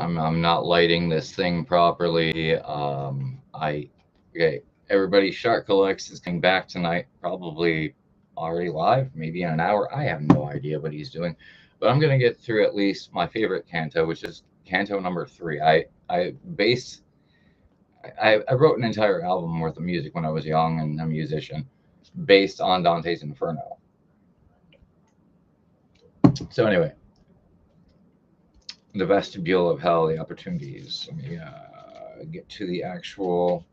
I'm not lighting this thing properly. Okay. Everybody, SharkCollect is coming back tonight. Probably already live, maybe in an hour. I have no idea what he's doing, but I'm gonna get through at least my favorite canto, which is Canto number three. I wrote an entire album worth of music when I was young and a musician, based on Dante's Inferno. So anyway, the vestibule of hell, the opportunities. Let me get to the actual.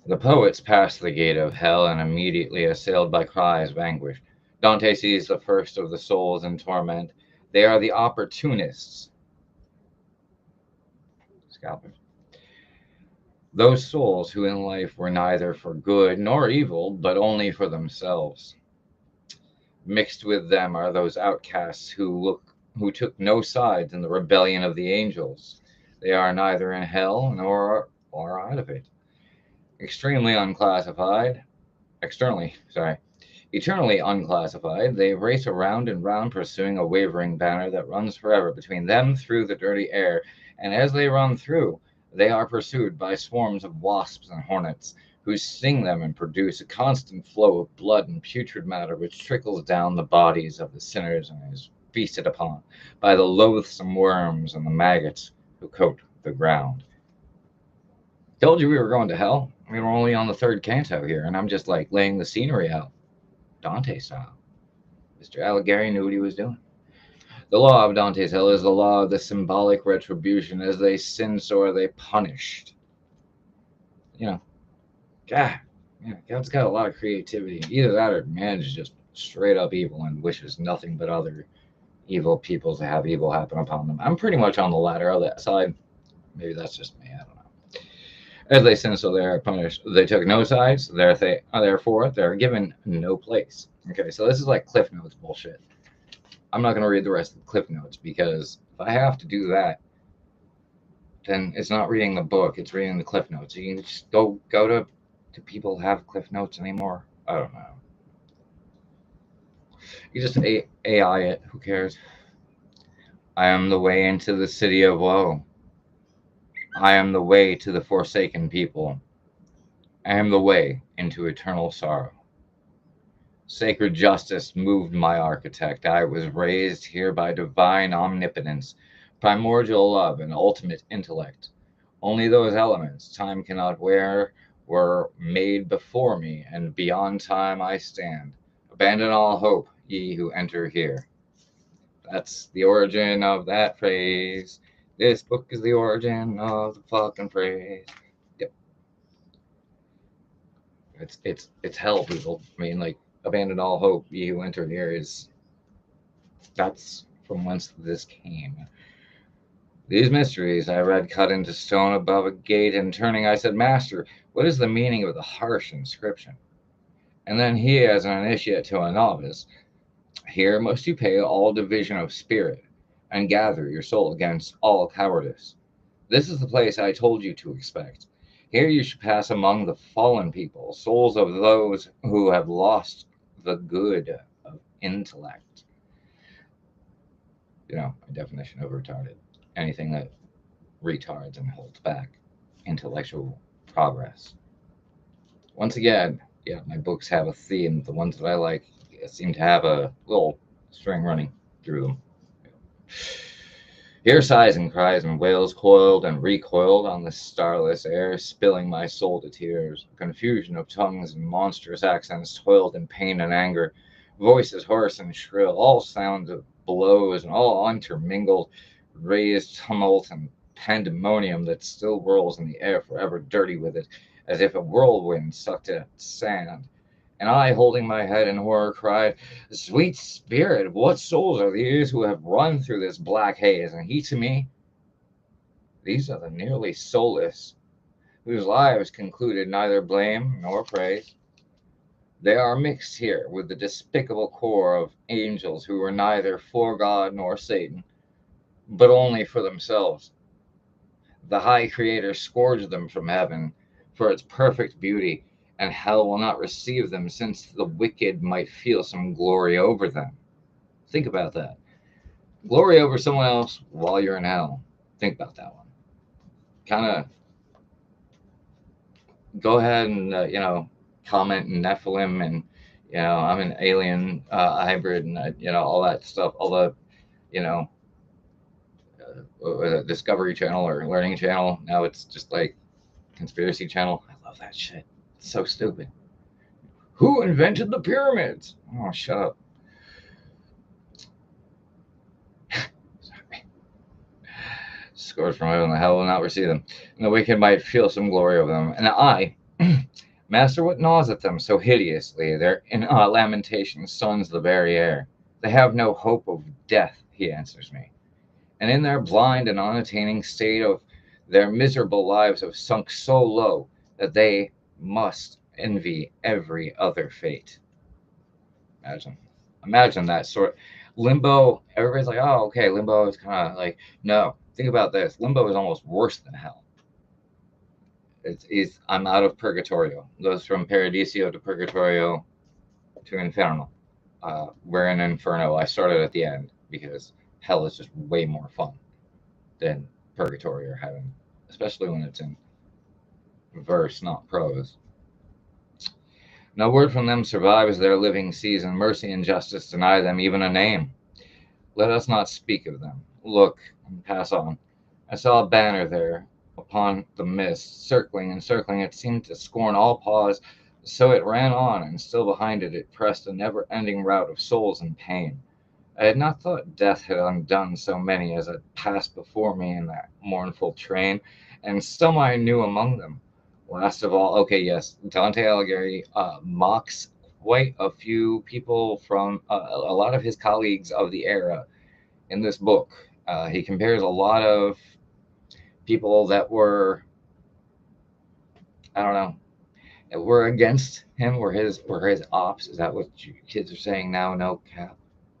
The poets pass the gate of hell and immediately assailed by cries of anguish. Dante sees the first of the souls in torment. They are the opportunists, scalpers. Those souls who in life were neither for good nor evil, but only for themselves. Mixed with them are those outcasts who took no sides in the rebellion of the angels. They are neither in hell nor or out of it. Extremely unclassified, externally, sorry, eternally unclassified, they race around and round pursuing a wavering banner that runs forever between them through the dirty air, and as they run through, they are pursued by swarms of wasps and hornets, who sting them and produce a constant flow of blood and putrid matter which trickles down the bodies of the sinners and is feasted upon by the loathsome worms and the maggots who coat the ground. Told you we were going to hell. We were only on the third canto here, and I'm just like laying the scenery out, Dante style. Mr. Alighieri knew what he was doing. The law of Dante's hell is the law of the symbolic retribution. As they sin, so are they punished. You know, God, yeah, God's got a lot of creativity. Either that or man is just straight up evil and wishes nothing but other evil people to have evil happen upon them. I'm pretty much on the latter of that side. Maybe that's just me. I don't know. As they sin, so they are punished. They took no sides, therefore they're given no place. Okay, so this is like Cliff Notes bullshit. I'm not going to read the rest of the Cliff Notes because if I have to do that, then it's not reading the book, it's reading the Cliff Notes. You can just go to, do people have Cliff Notes anymore? I don't know. You just AI it, who cares? I am the way into the city of woe. I am the way to the forsaken people. I am the way into eternal sorrow. Sacred justice moved my architect. I was raised here by divine omnipotence, primordial love, and ultimate intellect. Only those elements time cannot wear were made before me, and beyond time I stand. Abandon all hope, ye who enter here. That's the origin of that phrase. This book is the origin of the fucking phrase. Yep. It's hell, people. I mean, like, abandon all hope, ye who enter here is that's from whence this came. These mysteries I read cut into stone above a gate, and turning I said, Master, what is the meaning of the harsh inscription? And then he, as an initiate to a novice, here must you pay all division of spirit, and gather your soul against all cowardice. This is the place I told you to expect. Here you should pass among the fallen people, souls of those who have lost the good of intellect. You know, a definition of retarded. Anything that retards and holds back intellectual progress. Once again, yeah, my books have a theme. The ones that I like seem to have a little string running through them. Here sighs and cries and wails coiled and recoiled on the starless air, spilling my soul to tears. A confusion of tongues and monstrous accents toiled in pain and anger, voices hoarse and shrill, all sounds of blows and all intermingled, raised tumult and pandemonium that still whirls in the air, forever dirty with it, as if a whirlwind sucked at sand. And I, holding my head in horror, cried, Sweet Spirit, what souls are these who have run through this black haze? And he to me, These are the nearly soulless, whose lives concluded neither blame nor praise. They are mixed here with the despicable core of angels who were neither for God nor Satan, but only for themselves. The high Creator scourged them from heaven for its perfect beauty, and hell will not receive them, since the wicked might feel some glory over them. Think about that. Glory over someone else while you're in hell. Think about that one. Kind of go ahead and comment Nephilim and I'm an alien hybrid and all that stuff. All the you know Discovery Channel or Learning Channel. Now it's just like Conspiracy Channel. I love that shit. It's so stupid. Who invented the pyramids? Oh, shut up. Sorry. Scores from heaven, the hell will not receive them. And the wicked might feel some glory over them. And I, master, what gnaws at them so hideously? Their lamentations sons the very air. They have no hope of death, he answers me. And in their blind and unattaining state of their miserable lives have sunk so low that they must envy every other fate. Imagine. Imagine that sort of limbo. Everybody's like, oh, okay, limbo is kind of like, no, think about this. Limbo is almost worse than hell. I'm out of purgatorio. It goes from Paradiso to Purgatorio to Inferno. We're in Inferno. I started at the end because hell is just way more fun than purgatory or heaven, especially when it's in verse, not prose. No word from them survives their living season. Mercy and justice deny them even a name. Let us not speak of them. Look and pass on. I saw a banner there upon the mist, circling and circling. It seemed to scorn all pause, so it ran on, and still behind it it pressed a never ending rout of souls in pain. I had not thought death had undone so many as had passed before me in that mournful train, and some I knew among them. Last of all, okay, yes, Dante Alighieri mocks quite a few people from a lot of his colleagues of the era in this book. He compares a lot of people that I don't know, that were against him, were his ops. Is that what you kids are saying now? No cap.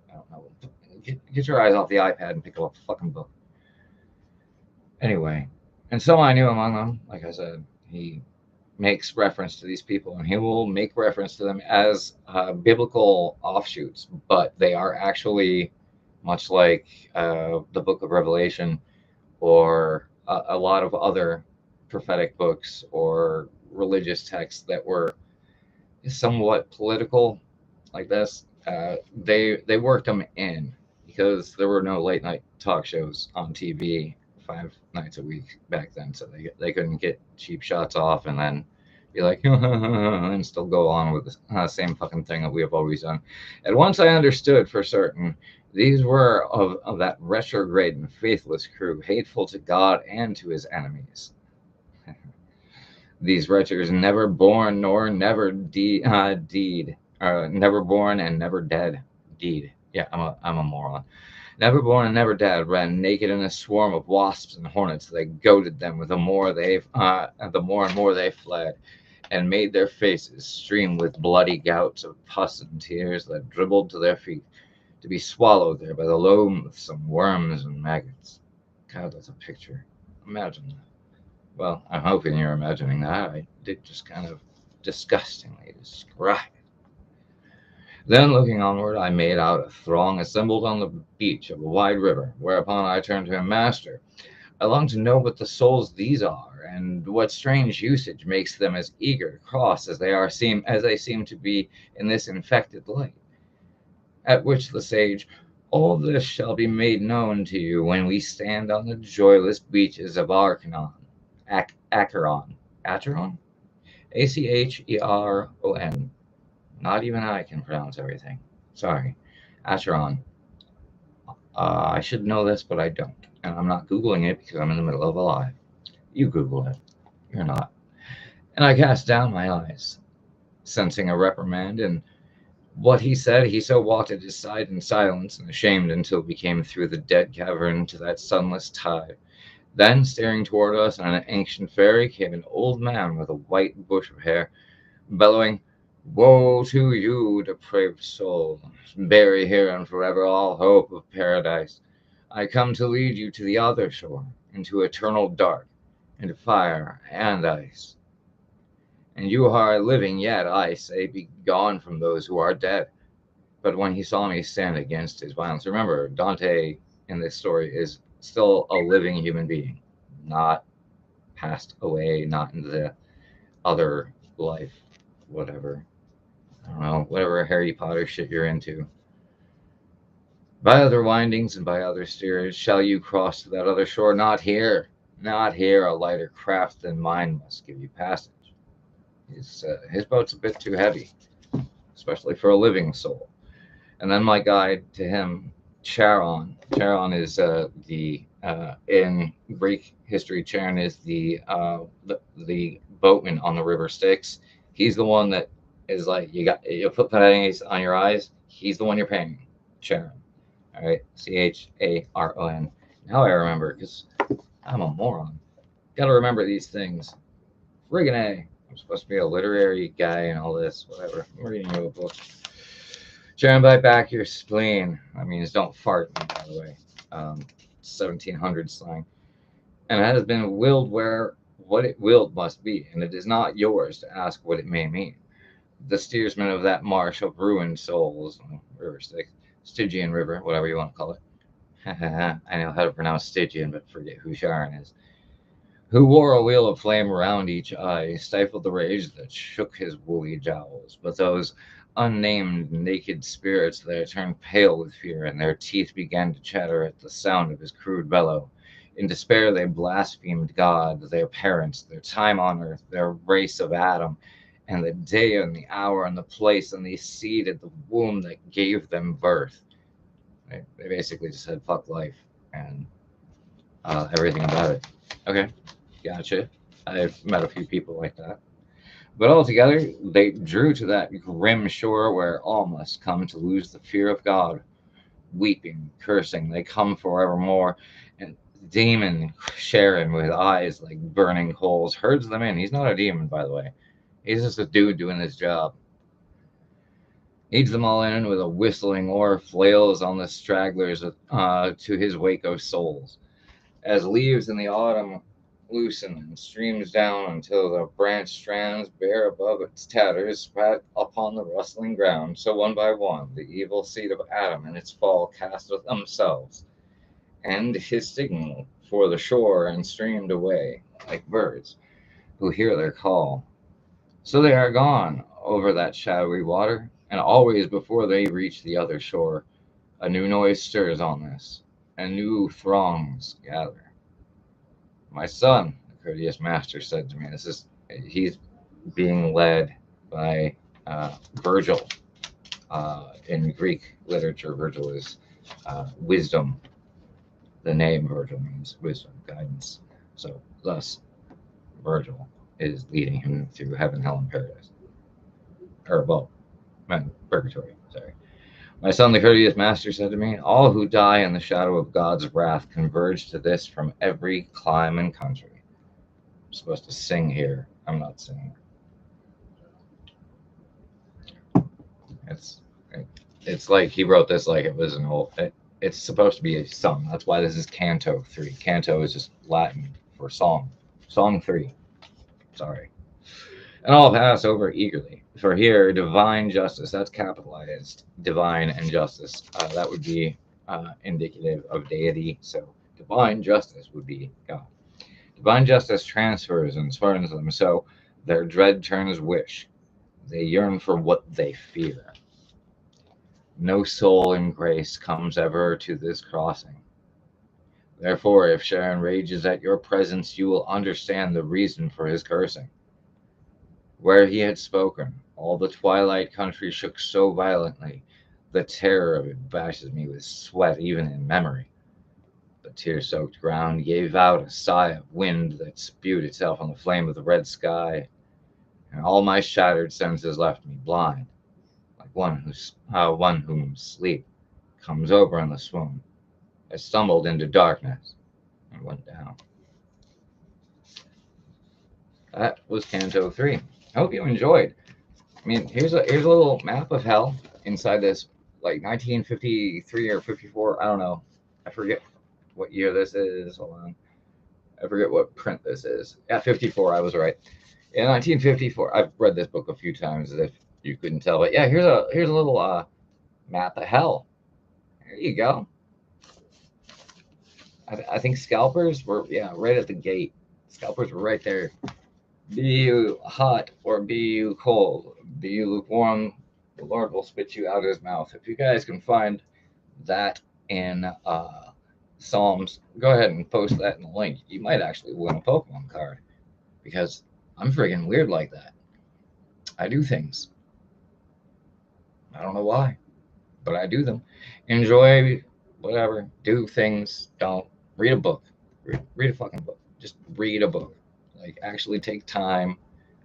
I don't know. Get your eyes off the iPad and pick up a fucking book. Anyway, and so I knew among them, like I said, he makes reference to these people, and he will make reference to them as biblical offshoots, but they are actually much like the Book of Revelation or a lot of other prophetic books or religious texts that were somewhat political like this. They worked them in because there were no late night talk shows on TV 5 nights a week back then, so they couldn't get cheap shots off and then be like and still go on with the same fucking thing that we have always done. And once I understood for certain these were of that retrograde and faithless crew, hateful to God and to his enemies. These wretches, never born nor never deed, never born and never dead. Deed. Yeah, I'm a moron. Never born and never dead, ran naked in a swarm of wasps and hornets. They goaded them with the more and more they fled, and made their faces stream with bloody gouts of pus and tears that dribbled to their feet, to be swallowed there by the loathsome worms and maggots. God, that's a picture. Imagine that. Well, I'm hoping you're imagining that. I did just kind of disgustingly describe it. Then, looking onward, I made out a throng assembled on the beach of a wide river, whereupon I turned to him, Master, I long to know what the souls these are, and what strange usage makes them as eager to cross as they seem to be in this infected light. At which the sage, all this shall be made known to you when we stand on the joyless beaches of Acheron. Acheron. Acheron? Acheron. Not even I can pronounce everything. Sorry. Acheron. I should know this, but I don't. And I'm not Googling it because I'm in the middle of a live. You Google it. You're not. And I cast down my eyes, sensing a reprimand, and what he said, he so walked at his side in silence and ashamed until we came through the dead cavern to that sunless tide. Then, staring toward us on an ancient ferry, came an old man with a white bush of hair, bellowing, Woe to you, depraved soul! Bury here and forever all hope of paradise. I come to lead you to the other shore, into eternal dark, into fire and ice. And you who are living yet, I say, be gone from those who are dead. But when he saw me stand against his violence, remember, Dante in this story is still a living human being, not passed away, not into the other life, whatever. I don't know, whatever Harry Potter shit you're into. By other windings and by other steers shall you cross to that other shore. Not here, not here. A lighter craft than mine must give you passage. His boat's a bit too heavy, especially for a living soul. And then my guide to him, Charon. Charon is the in Greek history. Charon is the boatman on the river Styx. He's the one that is like you put pennies on your eyes. He's the one you're paying. Charon. All right, Charon. Now I remember because I'm a moron. Got to remember these things. Friggin' A. I'm supposed to be a literary guy and all this. Whatever. I'm reading you a book. Charon, bite back your spleen. That means don't fart, by the way. 1700 slang. And it has been willed where what it willed must be, and it is not yours to ask what it may mean. The steersman of that marsh of ruined souls, River Styx, Stygian River, whatever you want to call it. I know how to pronounce Stygian, but forget who Charon is. Who wore a wheel of flame around each eye, stifled the rage that shook his woolly jowls. But those unnamed naked spirits there turned pale with fear, and their teeth began to chatter at the sound of his crude bellow. In despair they blasphemed God, their parents, their time on earth, their race of Adam, and the day and the hour and the place and the seed at the womb that gave them birth. They basically just said fuck life and everything about it. Okay, gotcha. I've met a few people like that. But altogether, they drew to that grim shore where all must come to lose the fear of God. Weeping, cursing, they come forevermore. And demon Sharon with eyes like burning coals herds them in. He's not a demon, by the way. He's just a dude doing his job. Leads them all in with a whistling oar, flails on the stragglers to his wake of souls. As leaves in the autumn loosen and streams down until the branch strands bare above its tatters spat upon the rustling ground, so one by one the evil seed of Adam in its fall casteth themselves, and his signal for the shore and streamed away, like birds who hear their call. So they are gone over that shadowy water, and always before they reach the other shore, a new noise stirs on this, and new throngs gather. My son, the courteous master said to me, he's being led by Virgil. In Greek literature, Virgil is wisdom. The name Virgil means wisdom, guidance. So, thus, Virgil is leading him through heaven, hell, and paradise. Or, well, purgatory, sorry. My son, the courteous master, said to me, all who die in the shadow of God's wrath converge to this from every clime and country. I'm supposed to sing here. I'm not singing. It's like he wrote this like it was an old. It's supposed to be a song. That's why this is Canto 3. Canto is just Latin for song. Song 3. Sorry. And I'll pass over eagerly. For here, divine justice, that's capitalized, divine and justice. That would be indicative of deity. So divine justice would be God. Divine justice transfers and spurns them, so their dread turns wish. They yearn for what they fear. No soul in grace comes ever to this crossing. Therefore, if Sharon rages at your presence, you will understand the reason for his cursing. Where he had spoken, all the twilight country shook so violently, the terror of it bashes me with sweat even in memory. The tear-soaked ground gave out a sigh of wind that spewed itself on the flame of the red sky, and all my shattered senses left me blind, like one whom sleep comes over in the swoon. I stumbled into darkness and went down. That was Canto 3. I hope you enjoyed. I mean, here's a little map of hell inside this, like 1953 or 54. I don't know. I forget what year this is. Hold on. I forget what print this is. Yeah, 54. I was right. In 1954, I've read this book a few times, as if you couldn't tell. But yeah, here's a little map of hell. There you go. I think scalpers were, yeah, right at the gate. Scalpers were right there. Be you hot or be you cold, be you lukewarm, the Lord will spit you out of his mouth. If you guys can find that in Psalms, go ahead and post that in the link. You might actually win a Pokemon card because I'm friggin' weird like that. I do things. I don't know why, but I do them. Enjoy whatever. Do things. Don't read a book. Read a fucking book. Just read a book. Like actually take time.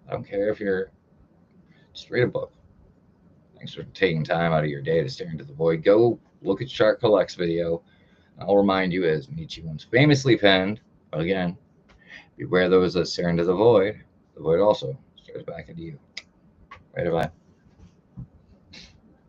I don't care if you're just read a book. Thanks for taking time out of your day to stare into the void. Go look at SharkCollect's video. I'll remind you, as Nietzsche once famously penned, again, beware those that stare into the void also stares back into you. Right, bye.